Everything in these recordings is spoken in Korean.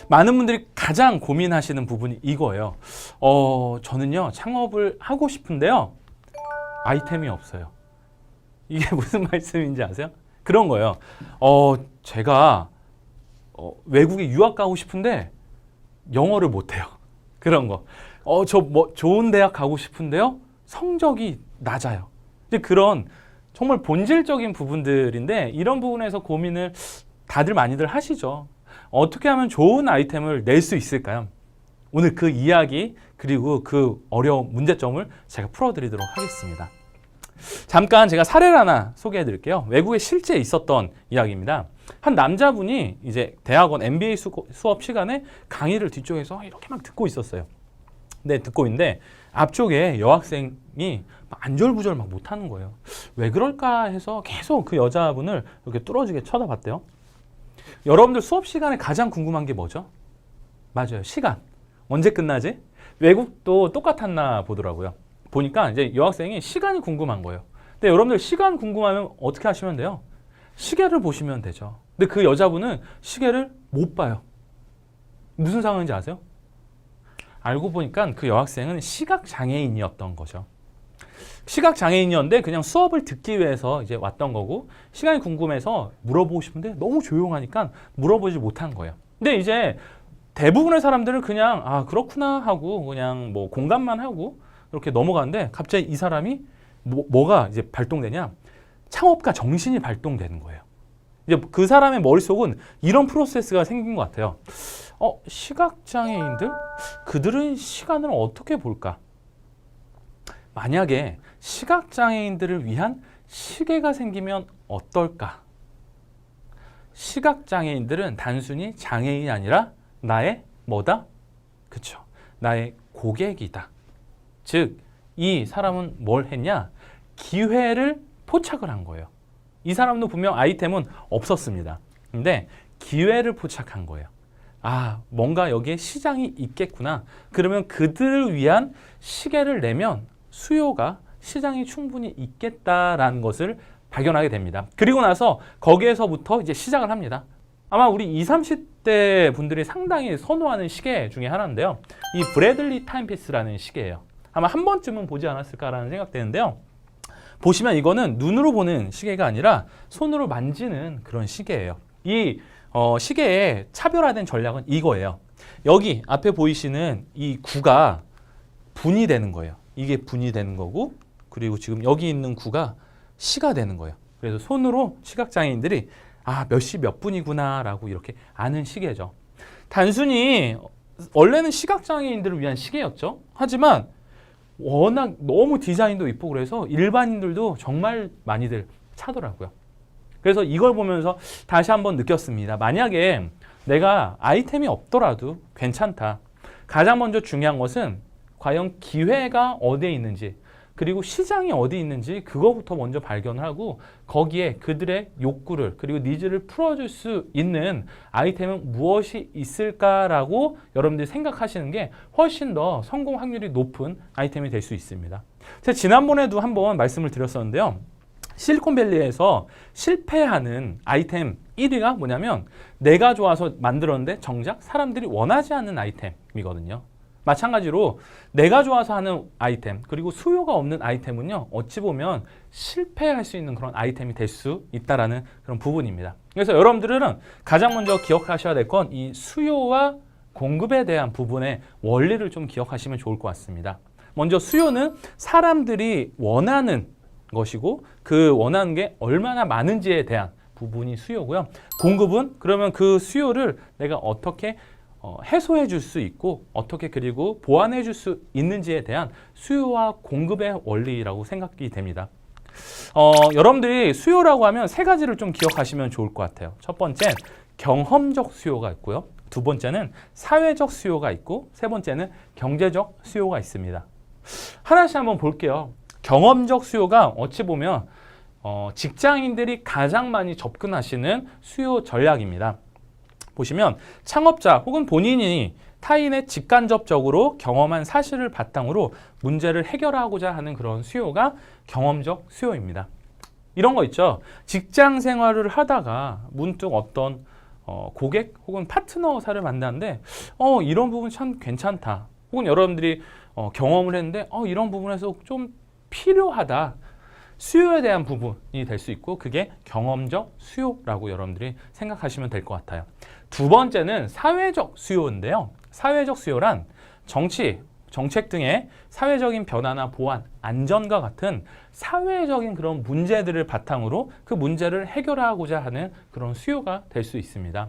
많은 분들이 가장 고민하시는 부분이 이거예요. 저는요, 창업을 하고 싶은데요, 아이템이 없어요. 이게 무슨 말씀인지 아세요? 그런 거예요. 제가 외국에 유학 가고 싶은데 영어를 못해요. 그런 거. 저 뭐 좋은 대학 가고 싶은데요, 성적이 낮아요. 이제 그런 정말 본질적인 부분들인데 이런 부분에서 고민을 다들 많이들 하시죠. 어떻게 하면 좋은 아이템을 낼 수 있을까요? 오늘 그 이야기 그리고 그 어려운 문제점을 제가 풀어드리도록 하겠습니다. 잠깐 제가 사례를 하나 소개해 드릴게요. 외국에 실제 있었던 이야기입니다. 한 남자분이 이제 대학원 MBA 수업 시간에 강의를 뒤쪽에서 이렇게 막 듣고 있었어요. 네, 듣고 있는데 앞쪽에 여학생이 안절부절 막 못하는 거예요. 왜 그럴까 해서 계속 그 여자분을 이렇게 뚫어지게 쳐다봤대요. 여러분들 수업 시간에 가장 궁금한 게 뭐죠? 맞아요. 시간. 언제 끝나지? 외국도 똑같았나 보더라고요. 보니까 이제 여학생이 시간이 궁금한 거예요. 근데 여러분들 시간 궁금하면 어떻게 하시면 돼요? 시계를 보시면 되죠. 근데 그 여자분은 시계를 못 봐요. 무슨 상황인지 아세요? 알고 보니까 그 여학생은 시각장애인이었던 거죠. 시각장애인이었는데 그냥 수업을 듣기 위해서 이제 왔던 거고, 시간이 궁금해서 물어보고 싶은데 너무 조용하니까 물어보지 못한 거예요. 근데 이제 대부분의 사람들은 그냥 아 그렇구나 하고 그냥 뭐 공감만 하고 이렇게 넘어가는데, 갑자기 이 사람이 뭐가 이제 발동되냐? 창업가 정신이 발동되는 거예요. 이제 그 사람의 머릿속은 이런 프로세스가 생긴 것 같아요. 시각장애인들? 그들은 시간을 어떻게 볼까? 만약에 시각장애인들을 위한 시계가 생기면 어떨까? 시각장애인들은 단순히 장애인이 아니라 나의 뭐다? 그쵸. 나의 고객이다. 즉, 이 사람은 뭘 했냐? 기회를 포착을 한 거예요. 이 사람도 분명 아이템은 없었습니다. 근데 기회를 포착한 거예요. 아, 뭔가 여기에 시장이 있겠구나. 그러면 그들을 위한 시계를 내면 수요가, 시장이 충분히 있겠다라는 것을 발견하게 됩니다. 그리고 나서 거기에서부터 이제 시작을 합니다. 아마 우리 20, 30대 분들이 상당히 선호하는 시계 중에 하나인데요. 이 브래들리 타임피스라는 시계예요. 아마 한 번쯤은 보지 않았을까라는 생각되는데요. 보시면 이거는 눈으로 보는 시계가 아니라 손으로 만지는 그런 시계예요. 이 시계의 차별화된 전략은 이거예요. 여기 앞에 보이시는 이 구가 분이 되는 거예요. 이게 분이 되는 거고, 그리고 지금 여기 있는 구가 시가 되는 거예요. 그래서 손으로 시각장애인들이 아, 몇 시 몇 분이구나 라고 이렇게 아는 시계죠. 단순히 원래는 시각장애인들을 위한 시계였죠. 하지만 워낙 너무 디자인도 이쁘고 그래서 일반인들도 정말 많이들 차더라고요. 그래서 이걸 보면서 다시 한번 느꼈습니다. 만약에 내가 아이템이 없더라도 괜찮다. 가장 먼저 중요한 것은 과연 기회가 어디에 있는지, 그리고 시장이 어디 있는지 그거부터 먼저 발견하고 거기에 그들의 욕구를 그리고 니즈를 풀어줄 수 있는 아이템은 무엇이 있을까라고 여러분들이 생각하시는 게 훨씬 더 성공 확률이 높은 아이템이 될 수 있습니다. 제가 지난번에도 한번 말씀을 드렸었는데요. 실리콘밸리에서 실패하는 아이템 1위가 뭐냐면 내가 좋아서 만들었는데 정작 사람들이 원하지 않는 아이템이거든요. 마찬가지로 내가 좋아서 하는 아이템 그리고 수요가 없는 아이템은요, 어찌 보면 실패할 수 있는 그런 아이템이 될 수 있다라는 그런 부분입니다. 그래서 여러분들은 가장 먼저 기억하셔야 될 건 이 수요와 공급에 대한 부분의 원리를 좀 기억하시면 좋을 것 같습니다. 먼저 수요는 사람들이 원하는 것이고 그 원하는 게 얼마나 많은지에 대한 부분이 수요고요. 공급은 그러면 그 수요를 내가 어떻게 해소해 줄 수 있고 어떻게 그리고 보완해 줄 수 있는지에 대한 수요와 공급의 원리라고 생각이 됩니다. 여러분들이 수요라고 하면 세 가지를 좀 기억하시면 좋을 것 같아요. 첫 번째, 경험적 수요가 있고요. 두 번째는 사회적 수요가 있고 세 번째는 경제적 수요가 있습니다. 하나씩 한번 볼게요. 경험적 수요가 어찌 보면 직장인들이 가장 많이 접근하시는 수요 전략입니다. 보시면 창업자 혹은 본인이 타인의 직간접적으로 경험한 사실을 바탕으로 문제를 해결하고자 하는 그런 수요가 경험적 수요입니다. 이런 거 있죠. 직장 생활을 하다가 문득 어떤 고객 혹은 파트너사를 만나는데 이런 부분 참 괜찮다. 혹은 여러분들이 경험을 했는데 이런 부분에서 좀 필요하다. 수요에 대한 부분이 될 수 있고 그게 경험적 수요라고 여러분들이 생각하시면 될 것 같아요. 두 번째는 사회적 수요인데요. 사회적 수요란 정책 등의 사회적인 변화나 보안, 안전과 같은 사회적인 그런 문제들을 바탕으로 그 문제를 해결하고자 하는 그런 수요가 될 수 있습니다.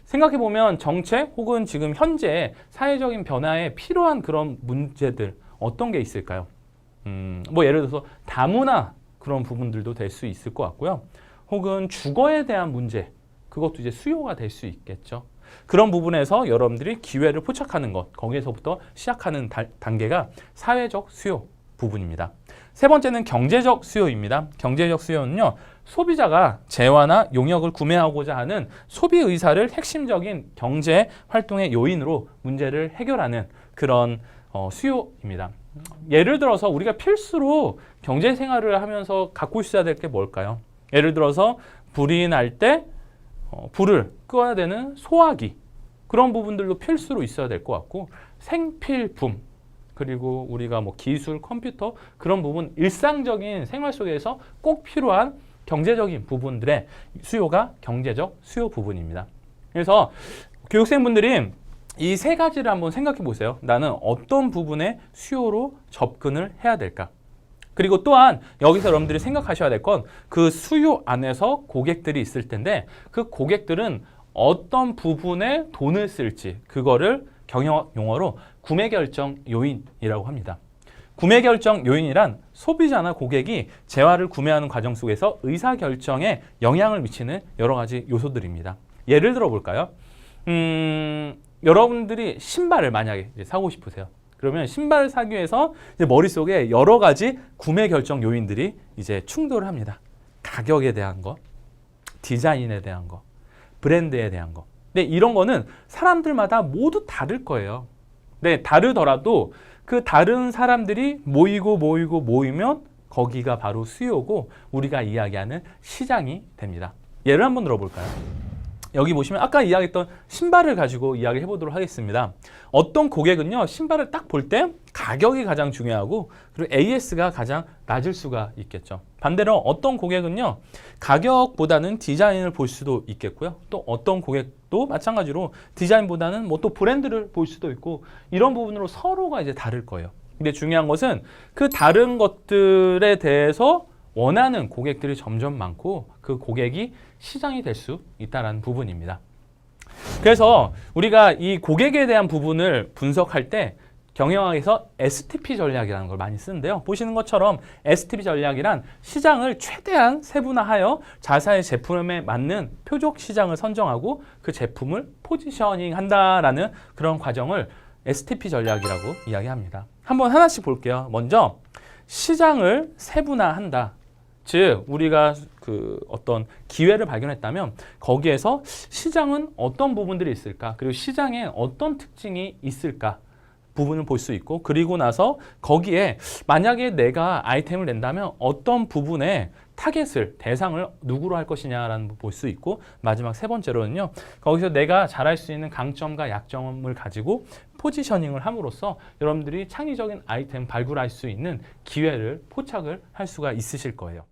생각해보면 정책 혹은 지금 현재 사회적인 변화에 필요한 그런 문제들 어떤 게 있을까요? 뭐 예를 들어서 다문화 그런 부분들도 될 수 있을 것 같고요. 혹은 주거에 대한 문제, 그것도 이제 수요가 될 수 있겠죠. 그런 부분에서 여러분들이 기회를 포착하는 것, 거기에서부터 시작하는 단계가 사회적 수요 부분입니다. 세 번째는 경제적 수요입니다. 경제적 수요는요, 소비자가 재화나 용역을 구매하고자 하는 소비 의사를 핵심적인 경제 활동의 요인으로 문제를 해결하는 그런 수요입니다. 예를 들어서 우리가 필수로 경제 생활을 하면서 갖고 있어야 될 게 뭘까요? 예를 들어서 불이 날 때 불을 끄어야 되는 소화기, 그런 부분들도 필수로 있어야 될 것 같고, 생필품, 그리고 우리가 뭐 기술, 컴퓨터, 그런 부분, 일상적인 생활 속에서 꼭 필요한 경제적인 부분들의 수요가 경제적 수요 부분입니다. 그래서 교육생분들이 이 세 가지를 한번 생각해 보세요. 나는 어떤 부분의 수요로 접근을 해야 될까? 그리고 또한 여기서 여러분들이 생각하셔야 될 건 그 수요 안에서 고객들이 있을 텐데 그 고객들은 어떤 부분에 돈을 쓸지, 그거를 경영 용어로 구매 결정 요인이라고 합니다. 구매 결정 요인이란 소비자나 고객이 재화를 구매하는 과정 속에서 의사 결정에 영향을 미치는 여러 가지 요소들입니다. 예를 들어 볼까요? 여러분들이 신발을 만약에 이제 사고 싶으세요. 그러면 신발을 사기 위해서 이제 머릿속에 여러 가지 구매 결정 요인들이 이제 충돌을 합니다. 가격에 대한 거, 디자인에 대한 거, 브랜드에 대한 거. 근데 이런 거는 사람들마다 모두 다를 거예요. 네, 다르더라도 그 다른 사람들이 모이면 거기가 바로 수요고 우리가 이야기하는 시장이 됩니다. 예를 한번 들어볼까요? 여기 보시면 아까 이야기했던 신발을 가지고 이야기를 해보도록 하겠습니다. 어떤 고객은요, 신발을 딱 볼 때 가격이 가장 중요하고 그리고 AS가 가장 낮을 수가 있겠죠. 반대로 어떤 고객은요, 가격보다는 디자인을 볼 수도 있겠고요. 또 어떤 고객도 마찬가지로 디자인보다는 뭐 또 브랜드를 볼 수도 있고, 이런 부분으로 서로가 이제 다를 거예요. 근데 중요한 것은 그 다른 것들에 대해서 원하는 고객들이 점점 많고 그 고객이 시장이 될 수 있다는 부분입니다. 그래서 우리가 이 고객에 대한 부분을 분석할 때 경영학에서 STP 전략이라는 걸 많이 쓰는데요. 보시는 것처럼 STP 전략이란 시장을 최대한 세분화하여 자사의 제품에 맞는 표적 시장을 선정하고 그 제품을 포지셔닝 한다라는 그런 과정을 STP 전략이라고 이야기합니다. 한번 하나씩 볼게요. 먼저 시장을 세분화한다. 즉 우리가 그 어떤 기회를 발견했다면 거기에서 시장은 어떤 부분들이 있을까, 그리고 시장에 어떤 특징이 있을까 부분을 볼 수 있고, 그리고 나서 거기에 만약에 내가 아이템을 낸다면 어떤 부분에 타겟을, 대상을 누구로 할 것이냐라는 볼 수 있고, 마지막 세 번째로는요, 거기서 내가 잘할 수 있는 강점과 약점을 가지고 포지셔닝을 함으로써 여러분들이 창의적인 아이템 발굴할 수 있는 기회를 포착을 할 수가 있으실 거예요.